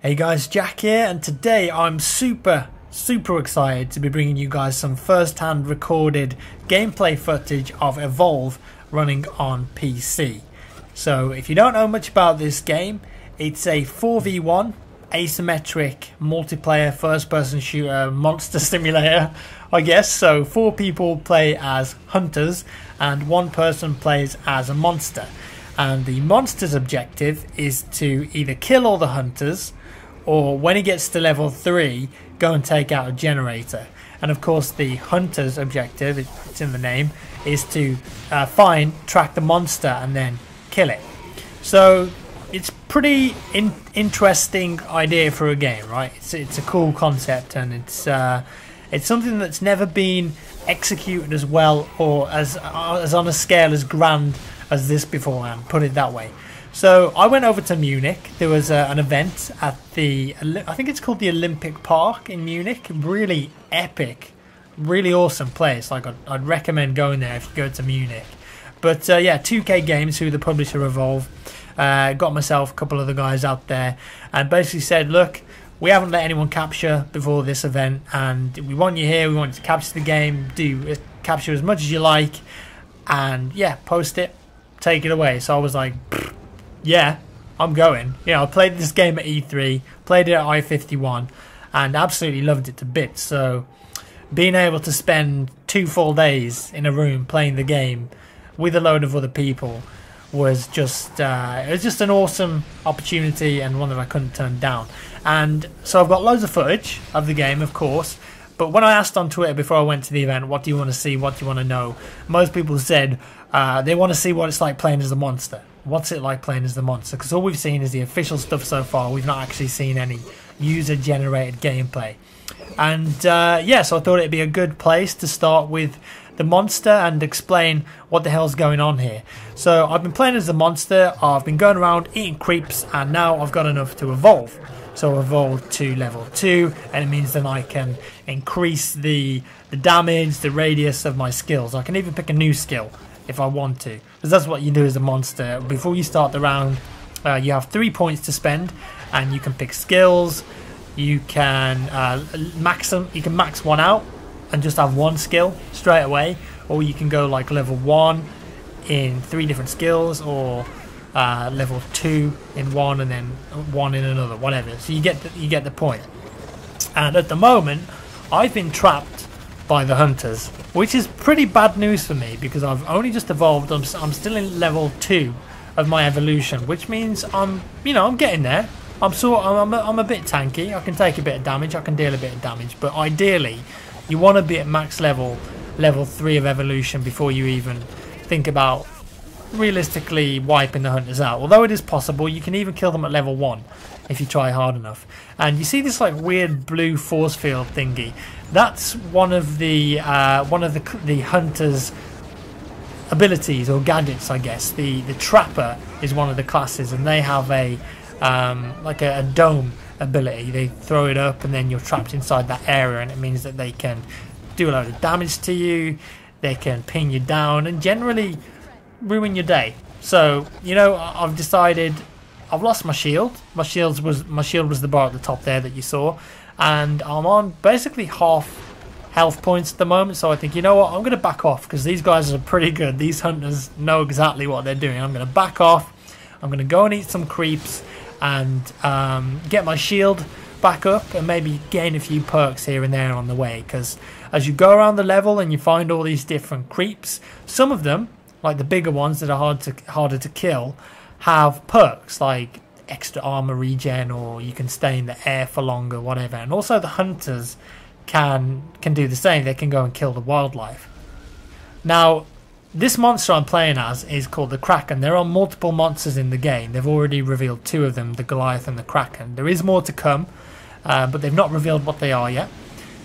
Hey guys, Jack here, and today I'm super excited to be bringing you guys some first-hand recorded gameplay footage of Evolve running on PC. So if you don't know much about this game, it's a 4v1 asymmetric multiplayer first-person shooter monster simulator, I guess. So 4 people play as hunters and 1 person plays as a monster. And the monster's objective is to either kill all the hunters, or when he gets to level 3, go and take out a generator. And of course the hunter's objective, it's in the name, is to track the monster and then kill it. So it's pretty interesting idea for a game, right? It's a cool concept, and it's something that's never been executed as well or as on a scale as grand as this beforehand, put it that way. So I went over to Munich. There was an event at I think it's called the Olympic Park in Munich. Really epic, really awesome place. Like I'd recommend going there if you go to Munich. But yeah, 2K Games, who the publisher Evolve, got myself a couple of the guys out there and basically said, look, we haven't let anyone capture before this event, and we want you here. We want you to capture the game, capture as much as you like, and yeah, post it, take it away. So I was like, yeah, I'm going. You know, I played this game at E3, played it at I-51, and absolutely loved it to bits. So being able to spend 2 full days in a room playing the game with a load of other people was just it was just an awesome opportunity, and one that I couldn't turn down. And so I've got loads of footage of the game, of course. But when I asked on Twitter before I went to the event, what do you want to see, what do you want to know, most people said they want to see what it's like playing as a monster. What's it like playing as the monster? Because all we've seen is the official stuff so far. We've not actually seen any user-generated gameplay. And yeah, so I thought it'd be a good place to start with the monster and explain what the hell's going on here. So I've been playing as the monster, I've been going around eating creeps, and now I've got enough to evolve. So evolve to level 2, and it means that I can increase the damage, the radius of my skills. I can even pick a new skill if I want to, because that's what you do as a monster. Before you start the round, you have 3 points to spend, and you can pick skills. You can max them. You can max one out and just have 1 skill straight away, or you can go like level 1 in 3 different skills, or level 2 in 1 and then 1 in another, whatever. So you get the point. And at the moment, I've been trapped by the hunters, which is pretty bad news for me, because I've only just evolved. I'm still in level 2 of my evolution, which means I'm getting there. I'm a bit tanky. I can take a bit of damage. I can deal a bit of damage, but ideally, you want to be at max level 3 of evolution before you even think about realistically wiping the hunters out. Although it is possible, you can even kill them at level 1 if you try hard enough. And you see this like weird blue force field thingy. That's one of the hunters' abilities or gadgets, I guess. The trapper is one of the classes, and they have a like a dome ability. They throw it up, and then you're trapped inside that area, and it means that they can do a load of damage to you. They can pin you down and generally ruin your day. So I've decided I've lost my shield. My shield was the bar at the top there that you saw, and I'm on basically half health points at the moment. So I think, you know what, I'm going to back off, because these guys are pretty good. These hunters know exactly what they're doing. I'm going to back off. I'm going to go and eat some creeps and get my shield back up, and maybe gain a few perks here and there on the way, because as you go around the level and you find all these different creeps, some of them, like the bigger ones that are harder to kill, have perks like extra armor regen, or you can stay in the air for longer, whatever. And also the hunters can do the same. They can go and kill the wildlife. Now, this monster I'm playing as is called the Kraken. There are multiple monsters in the game. They've already revealed 2 of them, the Goliath and the Kraken. There is more to come, but they've not revealed what they are yet.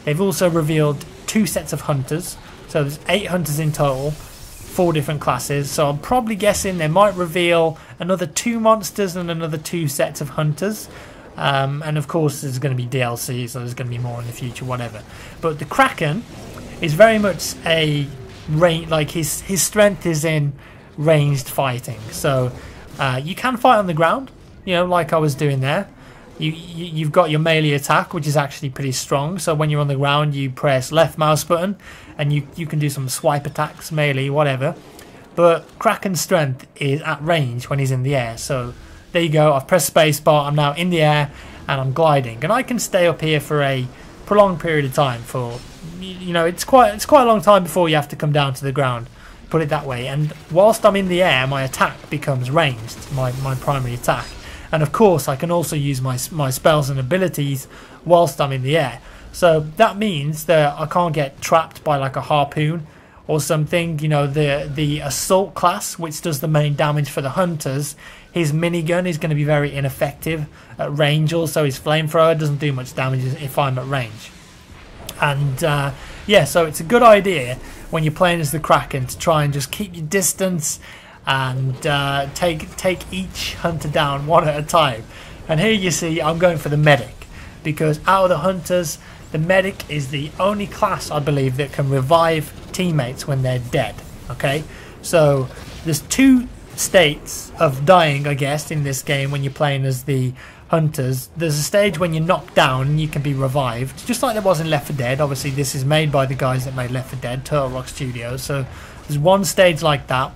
They've also revealed 2 sets of hunters. So there's 8 hunters in total, 4 different classes. So I'm probably guessing they might reveal another 2 monsters and another 2 sets of hunters. And of course there's going to be DLC, so there's going to be more in the future, whatever. But the Kraken is very much a range, like his strength is in ranged fighting. So you can fight on the ground, like I was doing there. you've got your melee attack, which is actually pretty strong. So when you're on the ground, you press left mouse button and you can do some swipe attacks, melee, whatever. But Kraken's strength is at range when he's in the air. So there you go, I've pressed spacebar, I'm now in the air and I'm gliding, and I can stay up here for a prolonged period of time. For, you know, it's quite a long time before you have to come down to the ground, put it that way. And whilst I'm in the air, my attack becomes ranged, my primary attack. And of course I can also use my spells and abilities whilst I'm in the air. So that means that I can't get trapped by like a harpoon or something. You know, the assault class, which does the main damage for the hunters, his minigun is going to be very ineffective at range. Also his flamethrower doesn't do much damage if I'm at range. And yeah, so it's a good idea when you're playing as the Kraken to try and just keep your distance and take each hunter down one at a time. And here you see I'm going for the medic, because out of the hunters, the medic is the only class, I believe, that can revive teammates when they're dead. Okay, so there's two states of dying, I guess, in this game when you're playing as the hunters. There's a stage when you're knocked down and you can be revived, just like there was in Left 4 Dead. Obviously this is made by the guys that made Left 4 Dead, Turtle Rock Studios. So there's one stage like that.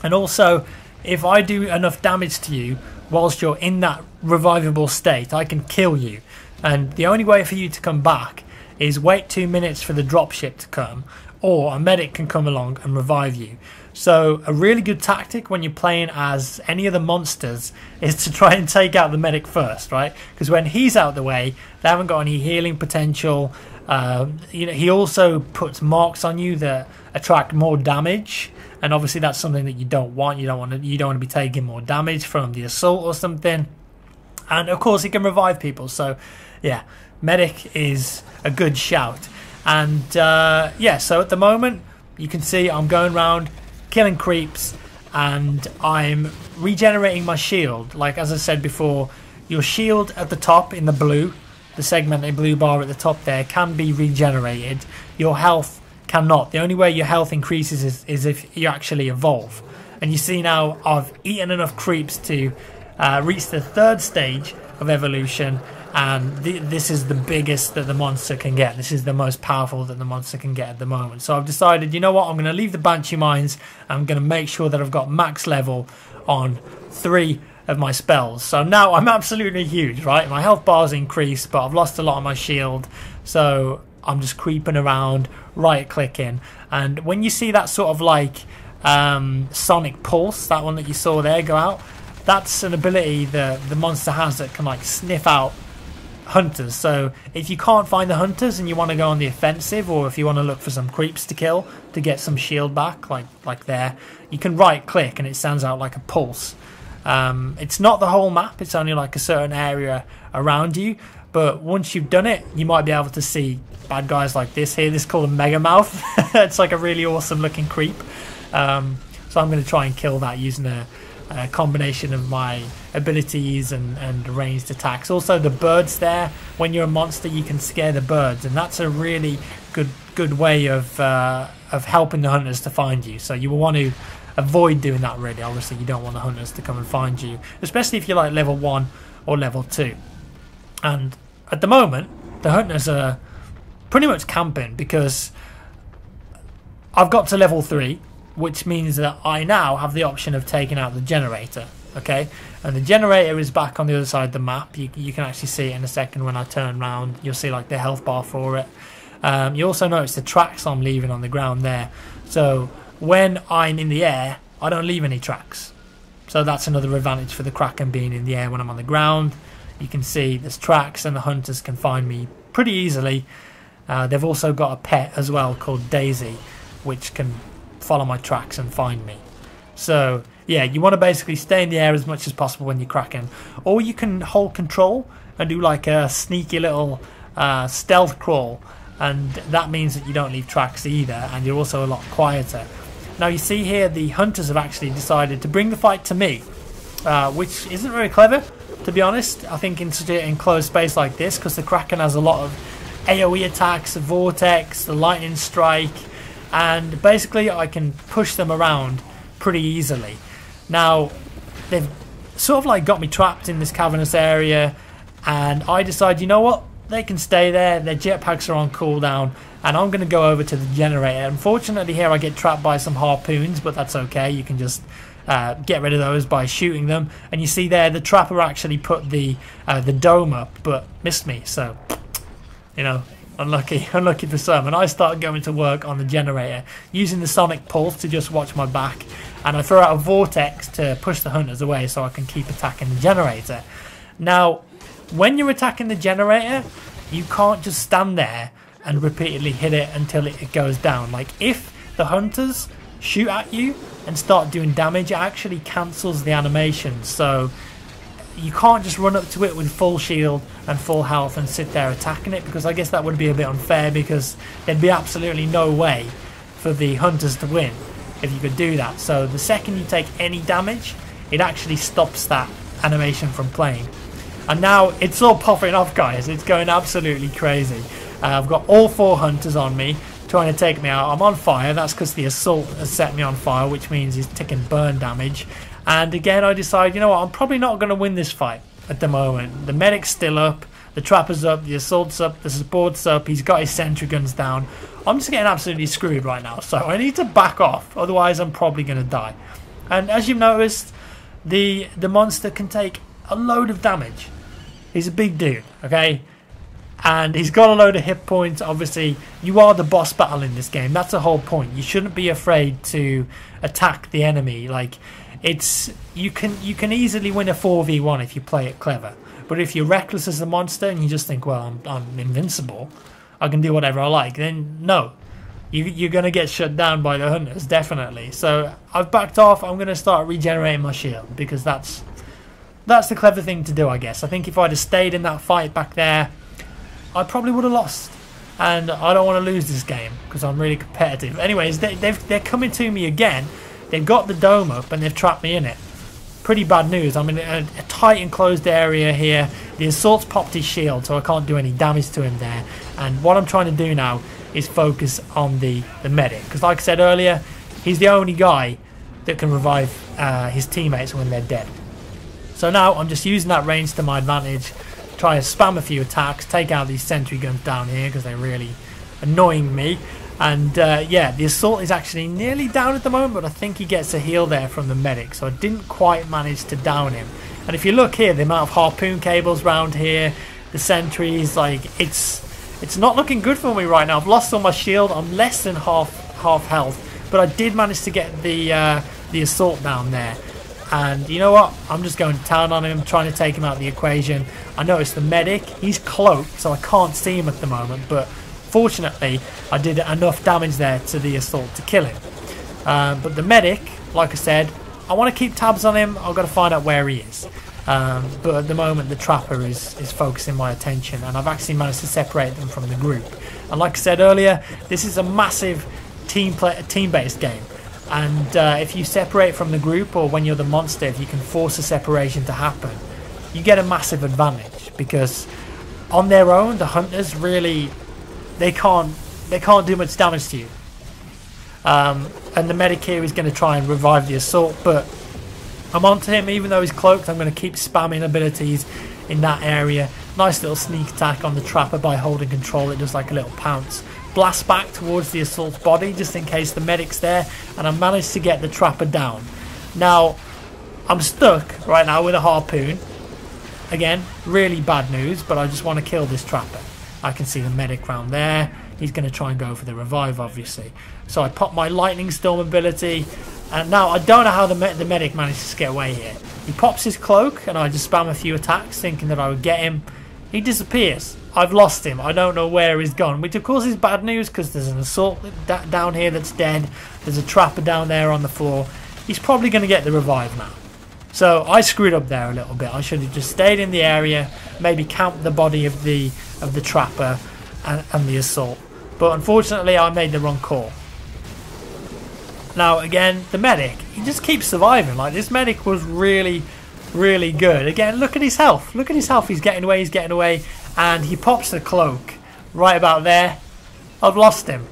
And also, if I do enough damage to you whilst you're in that revivable state, I can kill you. And the only way for you to come back is wait 2 minutes for the dropship to come, or a medic can come along and revive you. So a really good tactic when you're playing as any of the monsters is to try and take out the medic first, right? Because when he's out the way, they haven't got any healing potential. You know, he also puts marks on you that attract more damage, and obviously that's something that you don't want. You don't want to be taking more damage from the assault or something. And of course, he can revive people. So yeah, medic is a good shout. And yeah, so at the moment you can see I'm going around killing creeps, and I'm regenerating my shield. Like as I said before, your shield at the top in the blue, the segmented blue bar at the top there, can be regenerated. Your health cannot. The only way your health increases is if you actually evolve. And you see now I've eaten enough creeps to reach the 3rd stage of evolution, and this is the biggest that the monster can get. This is the most powerful that the monster can get at the moment. So I've decided, you know what, I'm going to leave the Banshee Mines. I'm going to make sure that I've got max level on 3 of my spells. So now I'm absolutely huge, right? My health bar's increased, but I've lost a lot of my shield. So I'm just creeping around, right clicking. And when you see that sort of like sonic pulse, that one that you saw there go out, that's an ability that the monster has that can like sniff out hunters. So if you can't find the hunters and you want to go on the offensive, or if you want to look for some creeps to kill to get some shield back, like there, you can right click and it sends out like a pulse. It's not the whole map, it's only like a certain area around you, but once you've done it, you might be able to see bad guys like this here. This is called a mega mouth. It's like a really awesome looking creep. So I'm going to try and kill that using a combination of my abilities and ranged attacks. Also the birds there, when you're a monster you can scare the birds, and that's a really good way of helping the hunters to find you. So you will want to avoid doing that really. Obviously you don't want the hunters to come and find you, especially if you're like level 1 or level 2. And at the moment the hunters are pretty much camping, because I've got to level 3, which means that I now have the option of taking out the generator. Okay, and the generator is back on the other side of the map. You can actually see it in a second when I turn around. You'll see like the health bar for it. You also notice the tracks I'm leaving on the ground there. So when I'm in the air, I don't leave any tracks. So that's another advantage for the Kraken being in the air. When I'm on the ground, you can see there's tracks and the hunters can find me pretty easily. They've also got a pet as well called Daisy, which can follow my tracks and find me. So yeah, you want to basically stay in the air as much as possible when you're Kraken, or you can hold control and do like a sneaky little stealth crawl, and that means that you don't leave tracks either, and you're also a lot quieter. Now you see here the hunters have actually decided to bring the fight to me, which isn't very clever, to be honest. I think in such an enclosed space like this, because the Kraken has a lot of AoE attacks, the vortex, the lightning strike, and basically I can push them around pretty easily. Now they've sort of like got me trapped in this cavernous area, and I decide, you know what, they can stay there, their jetpacks are on cooldown, and I'm going to go over to the generator. Unfortunately here I get trapped by some harpoons, but that's okay, you can just get rid of those by shooting them. And you see there the trapper actually put the dome up but missed me, so you know, unlucky for some. And I start going to work on the generator using the sonic pulse to just watch my back, and I throw out a vortex to push the hunters away so I can keep attacking the generator. Now when you're attacking the generator, you can't just stand there and repeatedly hit it until it goes down. Like, if the hunters shoot at you and start doing damage, it actually cancels the animation. So you can't just run up to it with full shield and full health and sit there attacking it, because I guess that would be a bit unfair, because there'd be absolutely no way for the hunters to win if you could do that. So the second you take any damage, it actually stops that animation from playing. And now it's all popping off, guys. It's going absolutely crazy. I've got all 4 hunters on me trying to take me out. I'm on fire. That's because the assault has set me on fire, which means he's taking burn damage. And again, I decide, you know what, I'm probably not going to win this fight at the moment. The medic's still up, the trapper's up, the assault's up, the support's up, he's got his sentry guns down. I'm just getting absolutely screwed right now, so I need to back off, otherwise I'm probably going to die. And as you've noticed, the monster can take a load of damage. He's a big dude, okay? And he's got a load of hit points. Obviously, you are the boss battle in this game. That's the whole point. You shouldn't be afraid to attack the enemy. Like, it's you can easily win a 4v1 if you play it clever. But if you're reckless as a monster and you just think, well, I'm invincible, I can do whatever I like, then no. You're going to get shut down by the hunters, definitely. So I've backed off. I'm going to start regenerating my shield, because that's the clever thing to do, I guess. I think if I'd have stayed in that fight back there, I probably would have lost. And I don't want to lose this game, because I'm really competitive. Anyways, they're coming to me again. They've got the dome up and they've trapped me in it. Pretty bad news. I'm in a tight enclosed area here. The assault's popped his shield, so I can't do any damage to him there. And what I'm trying to do now is focus on the medic. Because like I said earlier, he's the only guy that can revive his teammates when they're dead. So now I'm just using that range to my advantage, try to spam a few attacks, take out these sentry guns down here because they're really annoying me. And yeah, the assault is actually nearly down at the moment, but I think he gets a heal there from the medic, so I didn't quite manage to down him. And if you look here, the amount of harpoon cables around here, the sentries, like, it's not looking good for me right now. I've lost all my shield. I'm less than half health, but I did manage to get the assault down there. And you know what? I'm just going to town on him, trying to take him out of the equation. I noticed the medic, he's cloaked, so I can't see him at the moment, but fortunately I did enough damage there to the assault to kill him. But the medic, like I said, I want to keep tabs on him. I've got to find out where he is. But at the moment the trapper is focusing my attention, and I've actually managed to separate them from the group. And like I said earlier, this is a massive team-based game. And if you separate from the group, or when you're the monster, if you can force a separation to happen, you get a massive advantage, because on their own the hunters really, they can't do much damage to you. And the medic here is going to try and revive the assault, but I'm onto him. Even though he's cloaked, I'm going to keep spamming abilities in that area. Nice little sneak attack on the trapper by holding control. It does like a little pounce. Blast back towards the assault's body just in case the medic's there, and I managed to get the trapper down. Now I'm stuck right now with a harpoon. Again, really bad news, but I just want to kill this trapper. I can see the medic round there. He's going to try and go for the revive, obviously. So I pop my lightning storm ability, and now I don't know how the medic manages to get away here. He pops his cloak and I just spam a few attacks thinking that I would get him. He disappears. I've lost him. I don't know where he's gone, which of course is bad news, because there's an assault down here that's dead. There's a trapper down there on the floor. He's probably going to get the revive now. So I screwed up there a little bit. I should have just stayed in the area, maybe camped the body of the trapper and the assault. But unfortunately I made the wrong call. Now again, the medic, he just keeps surviving. Like, this medic was really good. Again, look at his health. Look at his health. He's getting away. And he pops the cloak right about there. I've lost him.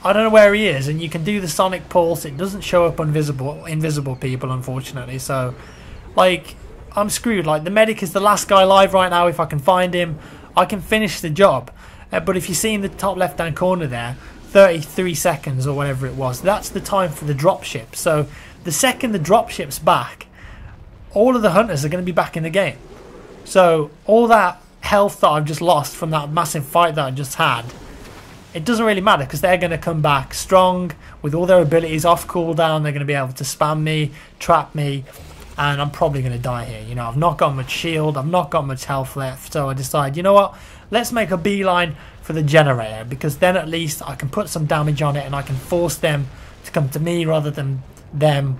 I don't know where he is. And you can do the sonic pulse. It doesn't show up invisible people, unfortunately. So, like, I'm screwed. Like, the medic is the last guy alive right now. If I can find him, I can finish the job. But if you see in the top left hand corner there, 33 seconds or whatever it was, that's the time for the dropship. So the second the dropship's back, all of the hunters are going to be back in the game. So all that health that I've just lost from that massive fight that I just had, it doesn't really matter, because they're going to come back strong with all their abilities off cooldown. They're going to be able to spam me, trap me, and I'm probably going to die here. You know, I've not got much shield, I've not got much health left, so I decide, you know what, let's make a beeline for the generator, because then at least I can put some damage on it and I can force them to come to me rather than them,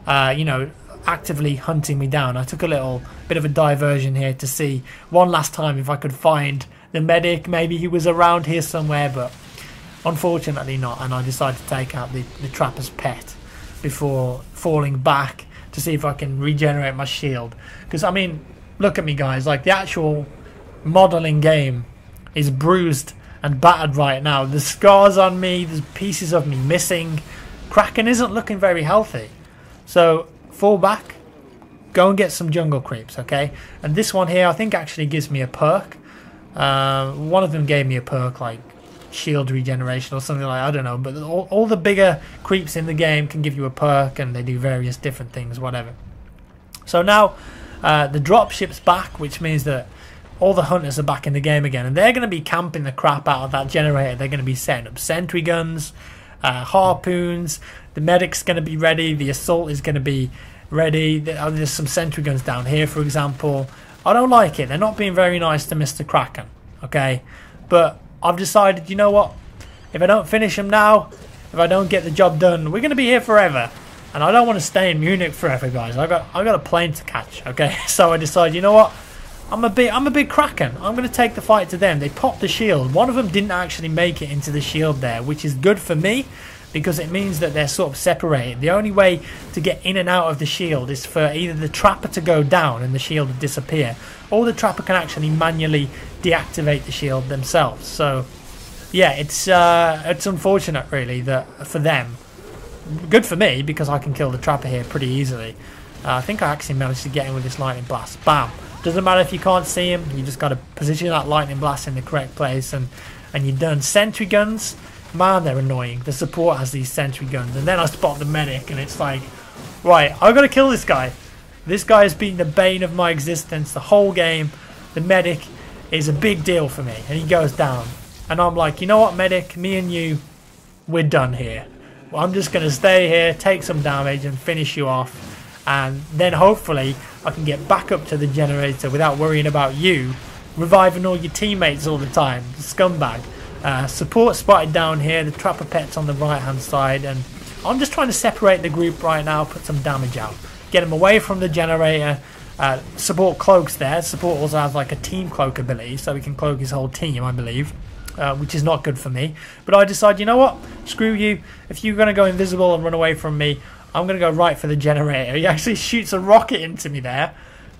you know, actively hunting me down. I took a little bit of a diversion here to see one last time if I could find the medic. Maybe he was around here somewhere, but unfortunately not, and I decided to take out the trapper's pet before falling back to see if I can regenerate my shield. Because, I mean, look at me, guys, like, the actual model in game is bruised and battered right now. There's scars on me, there's pieces of me missing. Kraken isn't looking very healthy, so fall back, go and get some jungle creeps, okay? And this one here I think actually gives me a perk. One of them gave me a perk like shield regeneration or something like, I don't know, but all the bigger creeps in the game can give you a perk, and they do various different things, whatever. So now the dropship's back, which means that all the hunters are back in the game again, and they're going to be camping the crap out of that generator. They're going to be setting up sentry guns, harpoons, the medic's going to be ready, the assault is going to be ready. There's some sentry guns down here, for example. I don't like it. They're not being very nice to Mr. Kraken, okay? But I've decided, you know what? If I don't finish him now, if I don't get the job done, we're going to be here forever. And I don't want to stay in Munich forever, guys. I got a plane to catch, okay? So I decided, you know what? I'm a big Kraken. I'm going to take the fight to them. They popped the shield. One of them didn't actually make it into the shield there, which is good for me, because it means that they're sort of separated. The only way to get in and out of the shield is for either the trapper to go down and the shield to disappear, or the trapper can actually manually deactivate the shield themselves. So yeah, it's unfortunate really that for them. Good for me, because I can kill the trapper here pretty easily. I think I actually managed to get him with this lightning blast. Bam! Doesn't matter if you can't see him, you just got to position that lightning blast in the correct place, and you're done. Sentry guns, man, they're annoying. The support has these sentry guns, and then I spot the medic, and it's like, right, I've got to kill this guy. This guy has been the bane of my existence the whole game. The medic is a big deal for me, and he goes down. And I'm like, you know what, medic, me and you, we're done here. Well, I'm just going to stay here, take some damage, and finish you off. And then hopefully I can get back up to the generator without worrying about you reviving all your teammates all the time. The scumbag. Support spotted down here. The trapper pet's on the right hand side, and I'm just trying to separate the group right now, put some damage out, get him away from the generator. Support cloaks there. Support also has like a team cloak ability, so he can cloak his whole team, I believe, which is not good for me. But I decide, you know what, screw you. If you're going to go invisible and run away from me, I'm going to go right for the generator. He actually shoots a rocket into me there.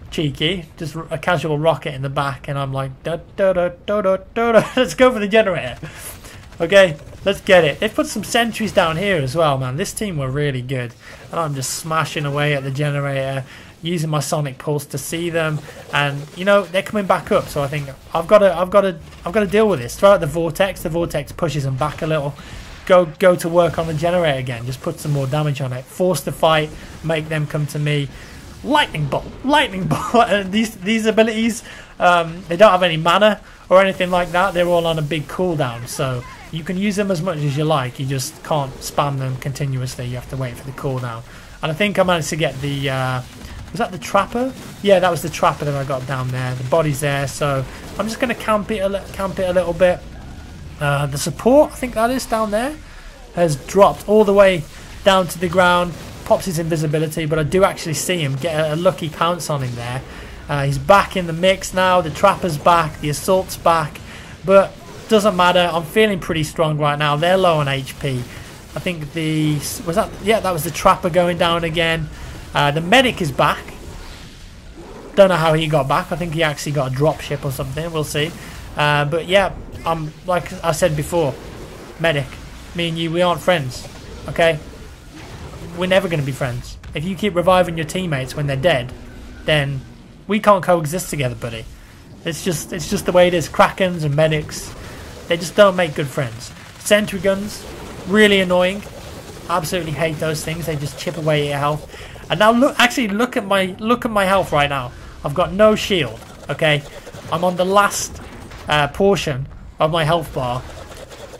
Cheeky. Just a casual rocket in the back. And I'm like, da, da, da, da, da, da, da. Let's go for the generator. Okay, let's get it. They've put some sentries down here as well, man. This team were really good. And I'm just smashing away at the generator, using my sonic pulse to see them. And, you know, they're coming back up. So I think I've got to deal with this. Throw out the vortex. The vortex pushes them back a little. Go to work on the generator again. Just put some more damage on it. Force the fight. Make them come to me. Lightning bolt. Lightning bolt. These abilities, they don't have any mana or anything like that. They're all on a big cooldown. So you can use them as much as you like. You just can't spam them continuously. You have to wait for the cooldown. And I think I managed to get the... was that the trapper? Yeah, that was the trapper that I got down there. The body's there. So I'm just going to camp it a little bit. The support, I think that is down there, has dropped all the way down to the ground. Pops his invisibility, but I do actually see him get a lucky pounce on him there. He's back in the mix now. The trapper's back. The assault's back. But doesn't matter. I'm feeling pretty strong right now. They're low on HP. I think that was the trapper going down again. The medic is back. Don't know how he got back. I think he actually got a drop ship or something. We'll see. But yeah, I'm like I said before, medic, me and you, we aren't friends, okay? We're never going to be friends. If you keep reviving your teammates when they're dead, then We can't coexist together, buddy. It's just the way it is. Krakens and medics, they just don't make good friends. Sentry guns, really annoying. Absolutely hate those things. They just chip away at your health. And now look at my health right now. I've got no shield. Okay, I'm on the last portion of my health bar.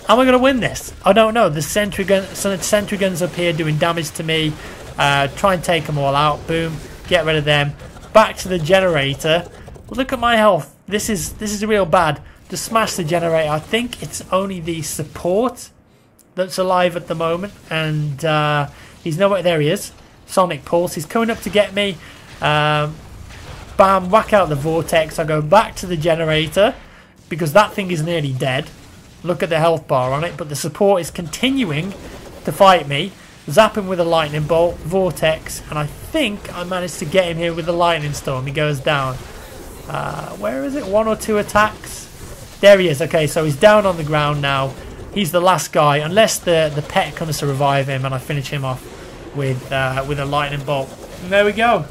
Am I going to win this? I don't know. The sentry guns up here doing damage to me. Try and take them all out. Boom. Get rid of them. Back to the generator. Look at my health. This is real bad. Just smash the generator. I think it's only the support that's alive at the moment, and he's nowhere. There he is. Sonic Pulse. He's coming up to get me. Bam. Whack out the vortex. I go back to the generator because that thing is nearly dead. Look at the health bar on it, but the support is continuing to fight me. Zap him with a lightning bolt, vortex, and I think I managed to get him here with a lightning storm. He goes down. Where is it? 1 or 2 attacks? There he is. Okay, so he's down on the ground now. He's the last guy, unless the pet comes to revive him and I finish him off with a lightning bolt. And there we go.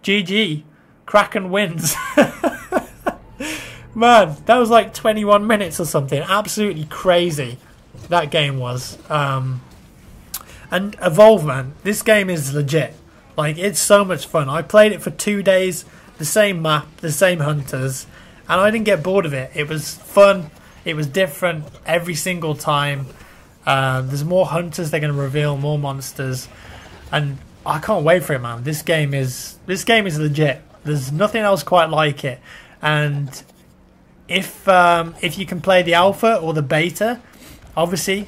GG. Kraken wins. Man, that was like 21 minutes or something. Absolutely crazy that game was. And Evolve, man, this game is legit. Like, it's so much fun. I played it for 2 days, the same map, the same hunters, and I didn't get bored of it. It was fun. It was different every single time. There's more hunters. They're going to reveal more monsters, and I can't wait for it, man. This game is legit. There's nothing else quite like it. And if you can play the alpha or the beta, obviously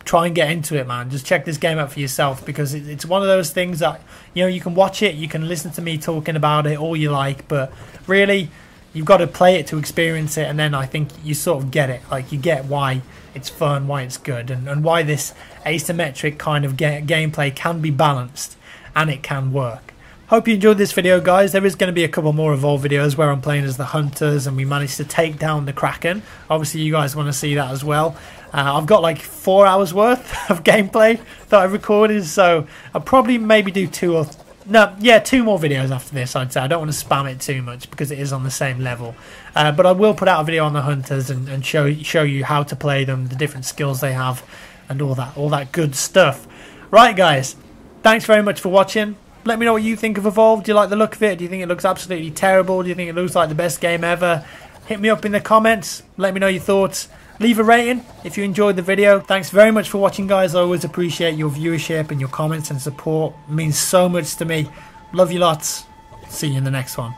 try and get into it, man. Just check this game out for yourself, because it's one of those things that, you know, you can watch it, you can listen to me talking about it all you like, but really you've got to play it to experience it, and then I think you sort of get it. Like, you get why it's fun, why it's good, and why this asymmetric kind of gameplay can be balanced and it can work. Hope you enjoyed this video, guys. There is going to be a couple more Evolve videos where I'm playing as the hunters and we managed to take down the Kraken. Obviously you guys want to see that as well. I've got like 4 hours worth of gameplay that I recorded, so I'll probably maybe do 2 more videos after this, I'd say. I don't want to spam it too much because it is on the same level. But I will put out a video on the hunters and show you how to play them, the different skills they have, and all that good stuff. Right, guys, thanks very much for watching. Let me know what you think of Evolve. Do you like the look of it? Do you think it looks absolutely terrible? Do you think it looks like the best game ever? Hit me up in the comments. Let me know your thoughts. Leave a rating if you enjoyed the video. Thanks very much for watching, guys. I always appreciate your viewership and your comments and support. It means so much to me. Love you lots. See you in the next one.